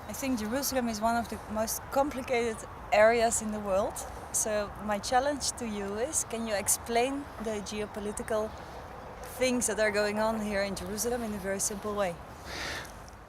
I think Jerusalem is one of the most complicated areas in the world. So my challenge to you is, can you explain the geopolitical things that are going on here in Jerusalem in a very simple way?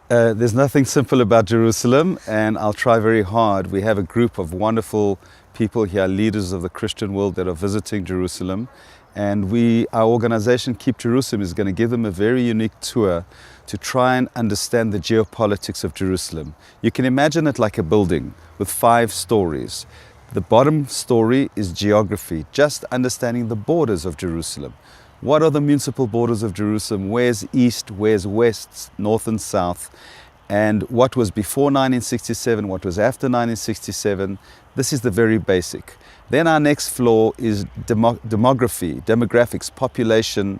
There's nothing simple about Jerusalem, and I'll try very hard. We have a group of wonderful people here, leaders of the Christian world that are visiting Jerusalem. And our organization, Keep Jerusalem, is going to give them a very unique tour to try and understand the geopolitics of Jerusalem. You can imagine it like a building with 5 stories. The bottom story is geography, just understanding the borders of Jerusalem. What are the municipal borders of Jerusalem? Where's east, where's west, north and south? And what was before 1967, what was after 1967? This is the very basic. Then our next floor is demography, demographics, population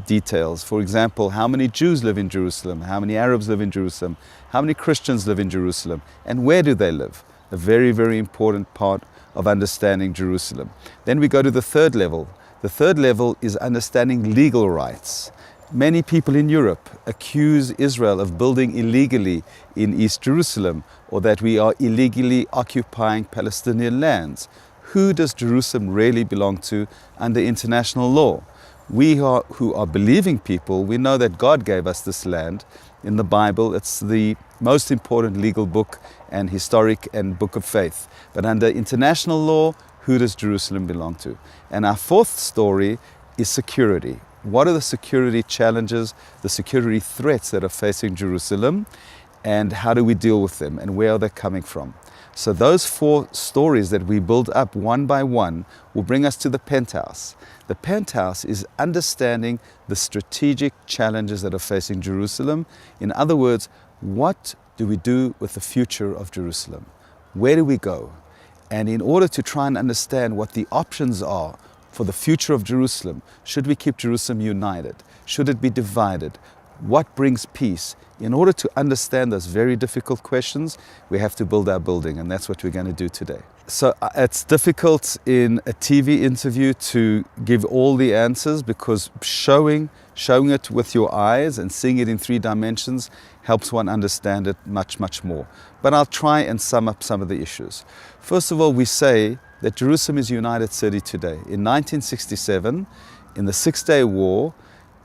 details. For example, how many Jews live in Jerusalem? How many Arabs live in Jerusalem? How many Christians live in Jerusalem? And where do they live? A very, very important part of understanding Jerusalem. Then we go to the third level. The third level is understanding legal rights. Many people in Europe accuse Israel of building illegally in East Jerusalem, or that we are illegally occupying Palestinian lands. Who does Jerusalem really belong to under international law? We who are believing people, we know that God gave us this land. In the Bible, it's the most important legal book and historic and book of faith. But under international law, who does Jerusalem belong to? And our fourth story is security. What are the security challenges, the security threats that are facing Jerusalem, and how do we deal with them, and where are they coming from? So those 4 stories that we build up one by one will bring us to the penthouse. The penthouse is understanding the strategic challenges that are facing Jerusalem. In other words, what do we do with the future of Jerusalem? Where do we go? And in order to try and understand what the options are for the future of Jerusalem, should we keep Jerusalem united? Should it be divided? What brings peace? In order to understand those very difficult questions, we have to build our building, and that's what we're going to do today. So it's difficult in a TV interview to give all the answers, because showing it with your eyes and seeing it in 3 dimensions helps one understand it much, much more. But I'll try and sum up some of the issues. First of all, we say that Jerusalem is a united city today. In 1967, in the 6-Day War,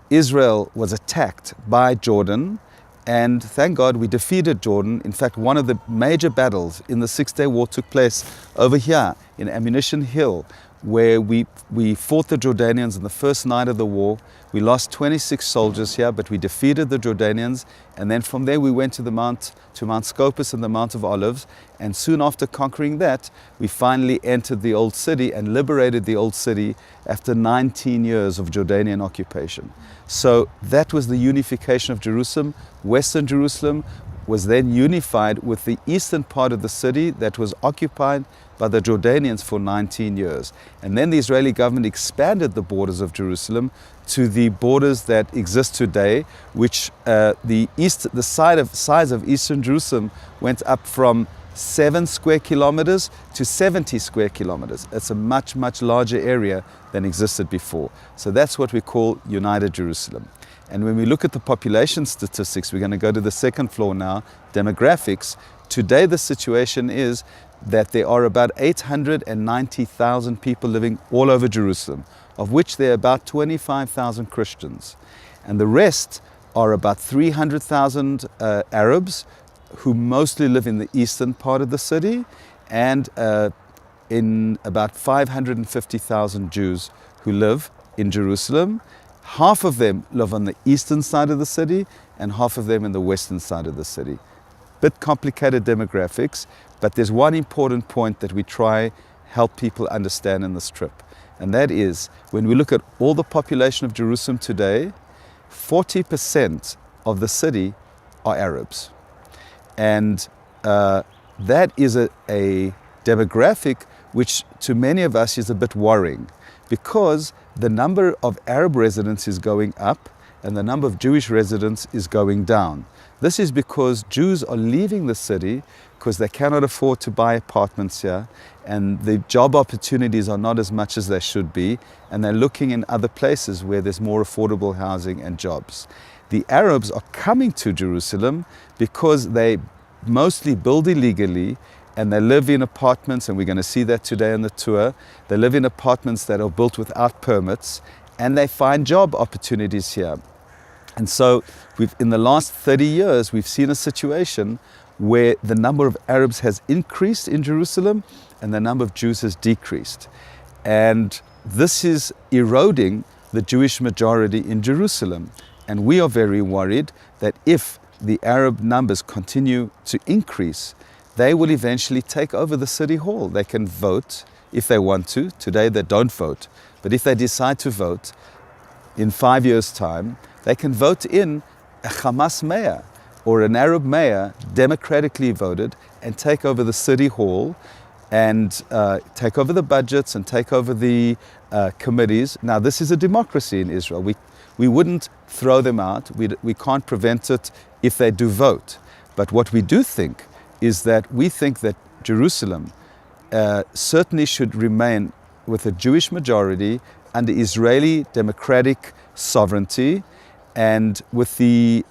Israel was attacked by Jordan, and thank God we defeated Jordan. In fact, one of the major battles in the 6-Day War took place over here in Ammunition Hill, where we fought the Jordanians in the first night of the war. We lost 26 soldiers here, but we defeated the Jordanians, and then from there we went to Mount Scopus and the Mount of Olives, and soon after conquering that, we finally entered the Old City and liberated the Old City after 19 years of Jordanian occupation. So that was the unification of Jerusalem. Western Jerusalem was then unified with the eastern part of the city that was occupied by the Jordanians for 19 years. And then the Israeli government expanded the borders of Jerusalem to the borders that exist today, which the size of eastern Jerusalem went up from 7 square kilometers to 70 square kilometers. It's a much, much larger area than existed before. So that's what we call United Jerusalem. And when we look at the population statistics, we're going to go to the second floor now, demographics. Today the situation is that there are about 890,000 people living all over Jerusalem, of which there are about 25,000 Christians. And the rest are about 300,000 Arabs, who mostly live in the eastern part of the city, and in about 550,000 Jews who live in Jerusalem. Half of them live on the eastern side of the city, and half of them in the western side of the city. Bit complicated demographics, but there's one important point that we try help people understand in this trip. And that is, when we look at all the population of Jerusalem today, 40% of the city are Arabs. And that is a demographic which to many of us is a bit worrying, because the number of Arab residents is going up and the number of Jewish residents is going down. This is because Jews are leaving the city because they cannot afford to buy apartments here, and the job opportunities are not as much as they should be, and they're looking in other places where there's more affordable housing and jobs. The Arabs are coming to Jerusalem because they mostly build illegally, and they live in apartments, and we're going to see that today on the tour. They live in apartments that are built without permits, and they find job opportunities here. And so in the last 30 years, we've seen a situation where the number of Arabs has increased in Jerusalem and the number of Jews has decreased. And this is eroding the Jewish majority in Jerusalem. And we are very worried that if the Arab numbers continue to increase, they will eventually take over the city hall. They can vote if they want to. Today they don't vote. But if they decide to vote in 5 years' time, they can vote in a Hamas mayor or an Arab mayor, democratically voted, and take over the city hall and take over the budgets and take over the committees. Now, this is a democracy in Israel. We wouldn't throw them out. We can't prevent it if they do vote. But what we do think is that we think that Jerusalem certainly should remain with a Jewish majority under Israeli democratic sovereignty, and with the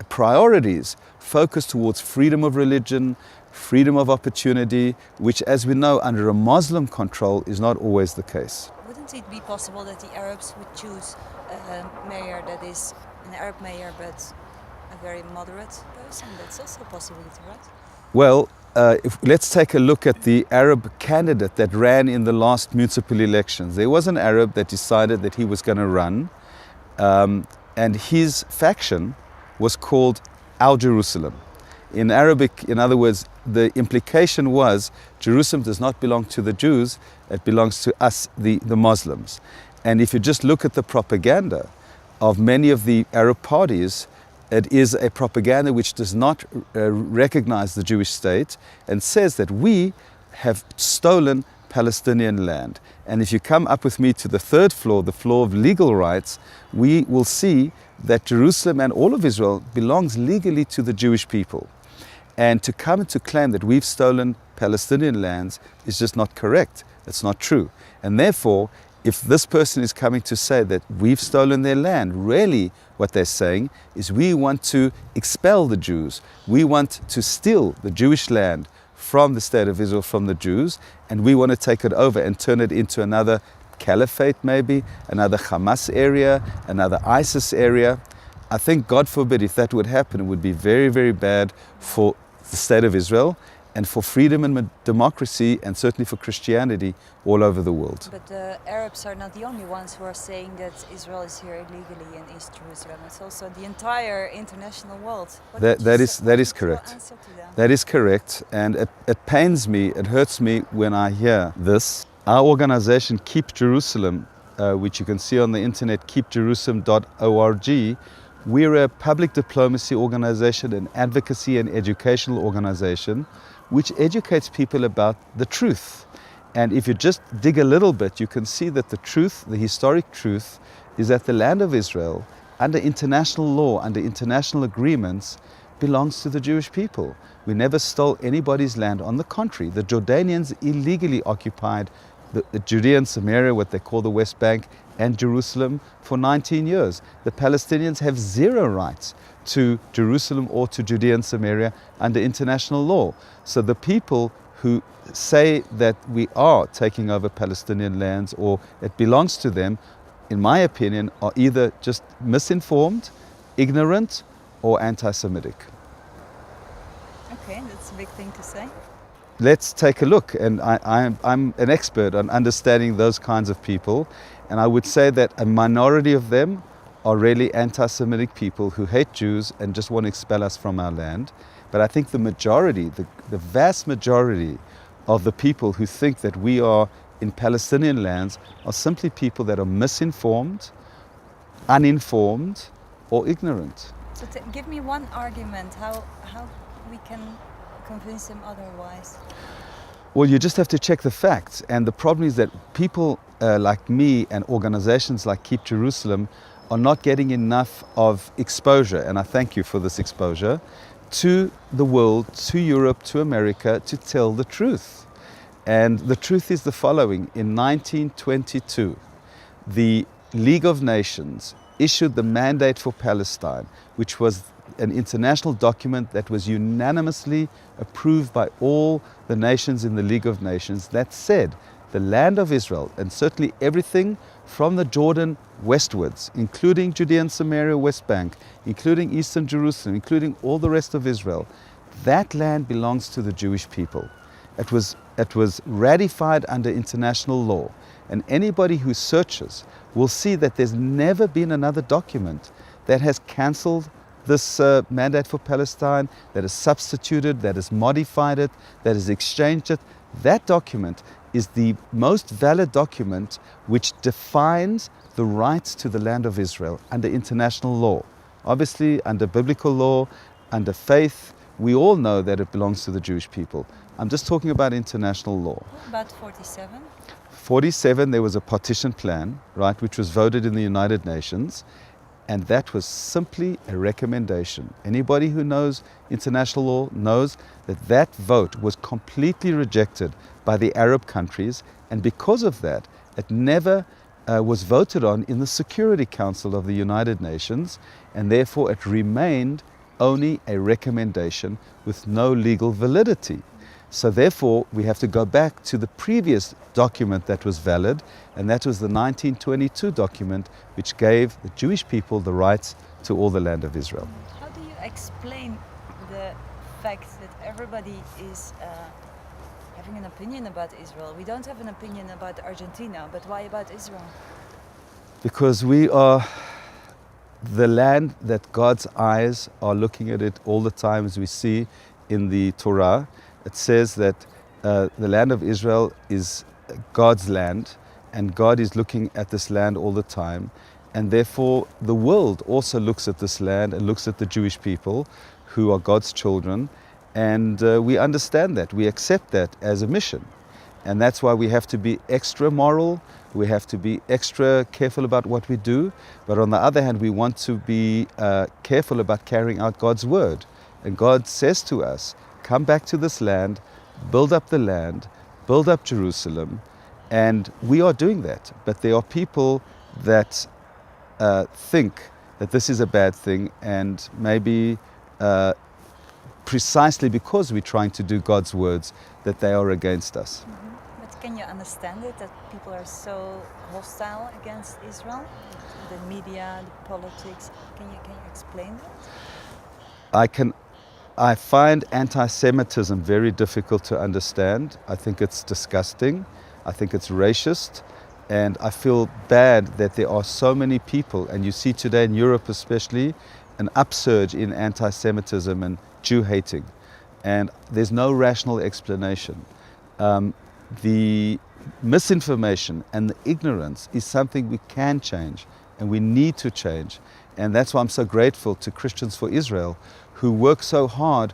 priorities focused towards freedom of religion, freedom of opportunity, which, as we know, under a Muslim control is not always the case. Wouldn't it be possible that the Arabs would choose a mayor that is an Arab mayor but a very moderate person? That's also a possibility, right? Well, let's take a look at the Arab candidate that ran in the last municipal elections. There was an Arab that decided that he was going to run, and his faction was called Al Jerusalem. In Arabic, in other words, the implication was Jerusalem does not belong to the Jews, it belongs to us, the Muslims. And if you just look at the propaganda of many of the Arab parties, it is a propaganda which does not recognize the Jewish state and says that we have stolen Palestinian land. And if you come up with me to the third floor, the floor of legal rights, we will see that Jerusalem and all of Israel belongs legally to the Jewish people. And to come and to claim that we've stolen Palestinian lands is just not correct. It's not true. And therefore, if this person is coming to say that we've stolen their land, really what they're saying is we want to expel the Jews. We want to steal the Jewish land from the state of Israel, from the Jews, and we want to take it over and turn it into another caliphate maybe, another Hamas area, another ISIS area. I think, God forbid, if that would happen, it would be very, very bad for the state of Israel and for freedom and democracy, and certainly for Christianity all over the world. But the Arabs are not the only ones who are saying that Israel is here illegally in East Jerusalem. It's also the entire international world. That is correct. That is correct, and it pains me, it hurts me when I hear this. Our organization, Keep Jerusalem, which you can see on the internet, keepjerusalem.org, we're a public diplomacy organization, an advocacy and educational organization, which educates people about the truth. And if you just dig a little bit, you can see that the truth, the historic truth, is that the land of Israel, under international law, under international agreements, belongs to the Jewish people. We never stole anybody's land. On the contrary, the Jordanians illegally occupied the Judea and Samaria, what they call the West Bank, and Jerusalem for 19 years. The Palestinians have zero rights to Jerusalem or to Judea and Samaria under international law. So the people who say that we are taking over Palestinian lands or it belongs to them, in my opinion, are either just misinformed, ignorant, or anti-Semitic. Okay, that's a big thing to say. Let's take a look, and I'm an expert on understanding those kinds of people, and I would say that a minority of them are really anti-Semitic people who hate Jews and just want to expel us from our land. But I think the majority, the vast majority of the people who think that we are in Palestinian lands are simply people that are misinformed, uninformed, or ignorant. So give me one argument how we can convince them otherwise. Well, you just have to check the facts. And the problem is that people like me and organizations like Keep Jerusalem are not getting enough of exposure, and I thank you for this exposure, to the world, to Europe, to America, to tell the truth. And the truth is the following. In 1922, the League of Nations issued the mandate for Palestine, which was an international document that was unanimously approved by all the nations in the League of Nations that said the land of Israel, and certainly everything from the Jordan westwards, including Judea and Samaria, West Bank, including Eastern Jerusalem, including all the rest of Israel, that land belongs to the Jewish people. It was ratified under international law, and anybody who searches will see that there's never been another document that has cancelled this mandate for Palestine, that has substituted, that has modified it, that has exchanged it. That document is the most valid document which defines the rights to the land of Israel under international law. Obviously, under biblical law, under faith, we all know that it belongs to the Jewish people. I'm just talking about international law. About 47? 47, there was a partition plan, right, which was voted in the United Nations, and that was simply a recommendation. Anybody who knows international law knows that that vote was completely rejected by the Arab countries, and because of that, it never was voted on in the Security Council of the United Nations, and therefore it remained only a recommendation with no legal validity. So therefore, we have to go back to the previous document that was valid, and that was the 1922 document, which gave the Jewish people the rights to all the land of Israel. How do you explain the fact that everybody is having an opinion about Israel? We don't have an opinion about Argentina, but why about Israel? Because we are the land that God's eyes are looking at it all the time, as we see in the Torah. It says that the land of Israel is God's land, and God is looking at this land all the time. And therefore, the world also looks at this land and looks at the Jewish people who are God's children. And we understand that. We accept that as a mission. And that's why we have to be extra moral. We have to be extra careful about what we do. But on the other hand, we want to be careful about carrying out God's word. And God says to us, come back to this land, build up the land, build up Jerusalem, and we are doing that. But there are people that think that this is a bad thing, and maybe precisely because we're trying to do God's words, that they are against us. Mm-hmm. But can you understand it, that people are so hostile against Israel? The media, the politics, can you explain that? I find anti-Semitism very difficult to understand. I think it's disgusting. I think it's racist. And I feel bad that there are so many people, and you see today in Europe especially, an upsurge in anti-Semitism and Jew-hating. And there's no rational explanation. The misinformation and the ignorance is something we can change, and we need to change. And that's why I'm so grateful to Christians for Israel, who work so hard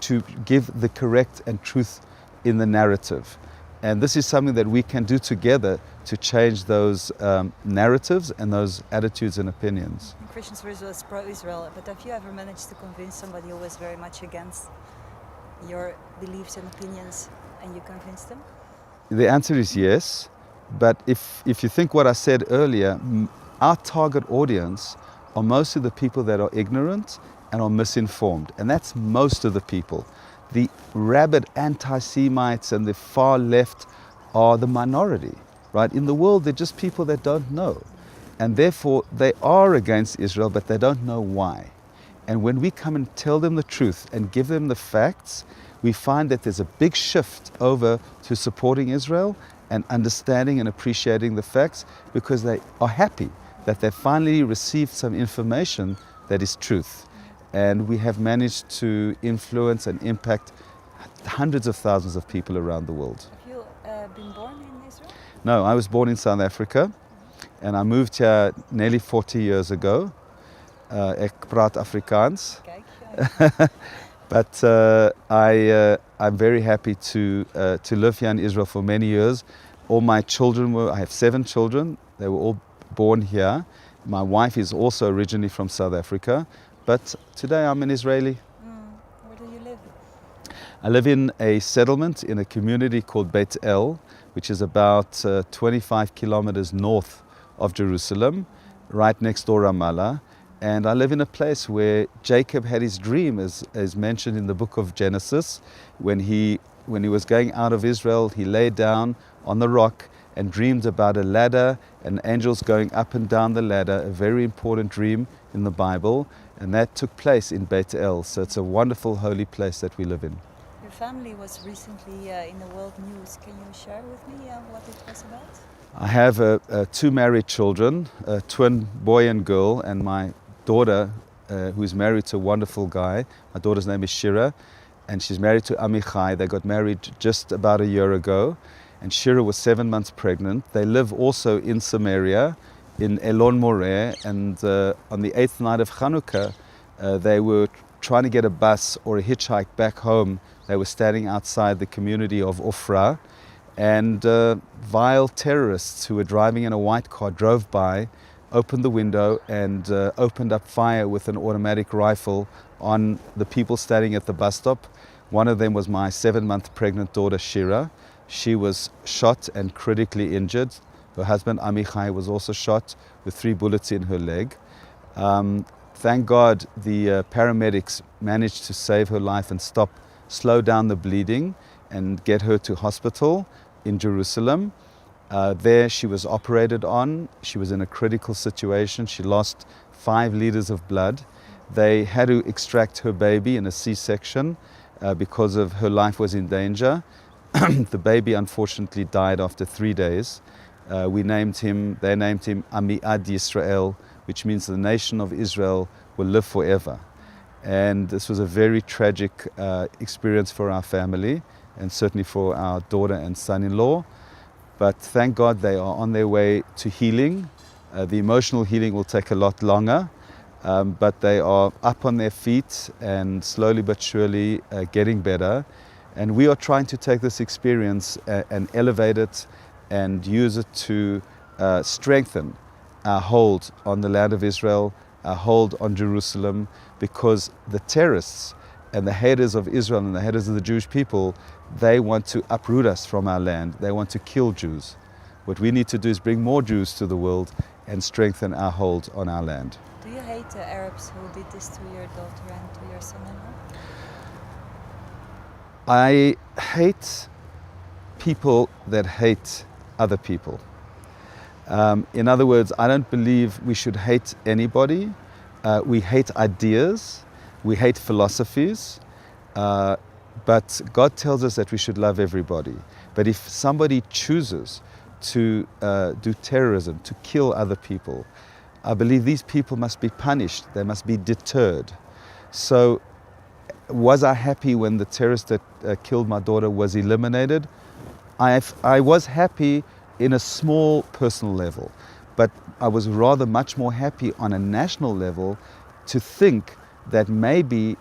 to give the correct and truth in the narrative. And this is something that we can do together to change those narratives and those attitudes and opinions. Christians for Israel is pro-Israel, but have you ever managed to convince somebody who was very much against your beliefs and opinions, and you convinced them? The answer is yes, but if you think what I said earlier, our target audience are mostly the people that are ignorant and are misinformed, and that's most of the people. The rabid anti-Semites and the far left are the minority, right? In the world, they're just people that don't know, and therefore they are against Israel, but they don't know why. And when we come and tell them the truth and give them the facts, we find that there's a big shift over to supporting Israel and understanding and appreciating the facts, because they are happy that they finally received some information that is truth. And we have managed to influence and impact hundreds of thousands of people around the world. Have you been born in Israel? No, I was born in South Africa, and I moved here nearly 40 years ago. Ek praat Afrikaans. Kijk, But I'm very happy to live here in Israel for many years. All my children I have 7 children. They were all born here. My wife is also originally from South Africa, but today I'm an Israeli. Where do you live? I live in a settlement in a community called Beit El, which is about 25 kilometers north of Jerusalem, right next door Ramallah. And I live in a place where Jacob had his dream, as mentioned in the book of Genesis. When he was going out of Israel, he lay down on the rock and dreamed about a ladder and angels going up and down the ladder, a very important dream in the Bible. And that took place in Beit El. So it's a wonderful, holy place that we live in. Your family was recently in the world news. Can you share with me what it was about? I have two married children, a twin boy and girl, and my daughter, who is married to a wonderful guy. My daughter's name is Shira, and she's married to Amichai. They got married just about a year ago, and Shira was 7 months pregnant. They live also in Samaria, in Elon Moreh, and on the 8th night of Hanukkah, they were trying to get a bus or a hitchhike back home. They were standing outside the community of Ofra, and vile terrorists who were driving in a white car drove by, opened the window and opened up fire with an automatic rifle on the people standing at the bus stop. One of them was my 7-month pregnant daughter Shira. She was shot and critically injured. Her husband Amichai was also shot with 3 bullets in her leg. Thank God the paramedics managed to save her life and slow down the bleeding and get her to hospital in Jerusalem. There she was operated on. She was in a critical situation. She lost 5 liters of blood. They had to extract her baby in a C-section because of her life was in danger. The baby unfortunately died after 3 days. They named him Amiad Yisrael, which means the nation of Israel will live forever. And this was a very tragic experience for our family, and certainly for our daughter and son-in-law. But thank God they are on their way to healing. The emotional healing will take a lot longer, but they are up on their feet and slowly but surely getting better. And we are trying to take this experience and elevate it and use it to strengthen our hold on the land of Israel, our hold on Jerusalem, because the terrorists and the haters of Israel and the haters of the Jewish people, they want to uproot us from our land. They want to kill Jews. What we need to do is bring more Jews to the world and strengthen our hold on our land. Do you hate the Arabs who did this to your daughter and to your son-in-law? I hate people that hate other people. In other words, I don't believe we should hate anybody. We hate ideas. We hate philosophies, but God tells us that we should love everybody. But if somebody chooses to do terrorism, to kill other people, I believe these people must be punished. They must be deterred. So was I happy when the terrorist that killed my daughter was eliminated? I was happy in a small personal level, but I was rather much more happy on a national level to think that maybe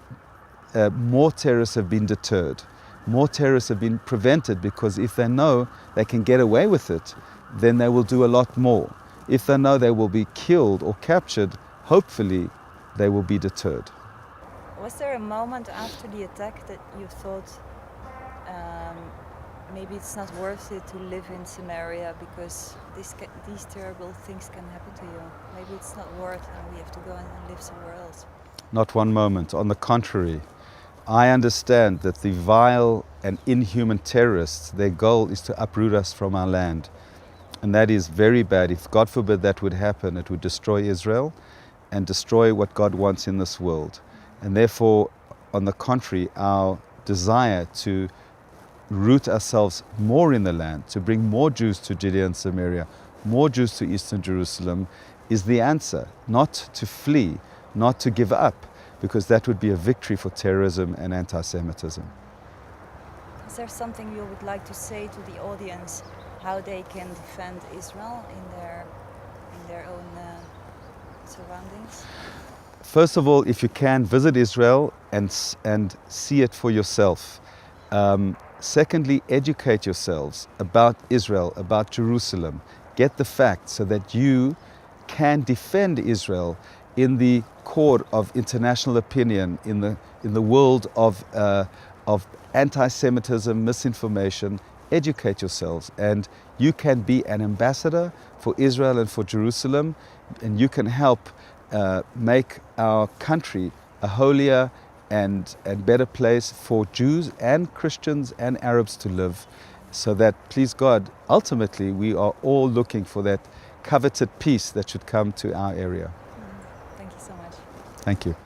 more terrorists have been deterred, more terrorists have been prevented, because if they know they can get away with it, then they will do a lot more. If they know they will be killed or captured, hopefully they will be deterred. Was there a moment after the attack that you thought maybe it's not worth it to live in Samaria because these terrible things can happen to you? Maybe it's not worth it and we have to go and live somewhere else. Not one moment. On the contrary, I understand that the vile and inhuman terrorists, their goal is to uproot us from our land. And that is very bad. If God forbid that would happen, it would destroy Israel and destroy what God wants in this world. And therefore, on the contrary, our desire to root ourselves more in the land, to bring more Jews to Judea and Samaria, more Jews to Eastern Jerusalem, is the answer. Not to flee, not to give up, because that would be a victory for terrorism and anti-Semitism. Is there something you would like to say to the audience, how they can defend Israel in their own surroundings? First of all, if you can, visit Israel and see it for yourself. Secondly, educate yourselves about Israel, about Jerusalem. Get the facts so that you can defend Israel in the court of international opinion, in the world of anti-Semitism, misinformation. Educate yourselves, and you can be an ambassador for Israel and for Jerusalem, and you can help make our country a holier and better place for Jews and Christians and Arabs to live, so that, please God, ultimately we are all looking for that coveted peace that should come to our area. Thank you so much. Thank you.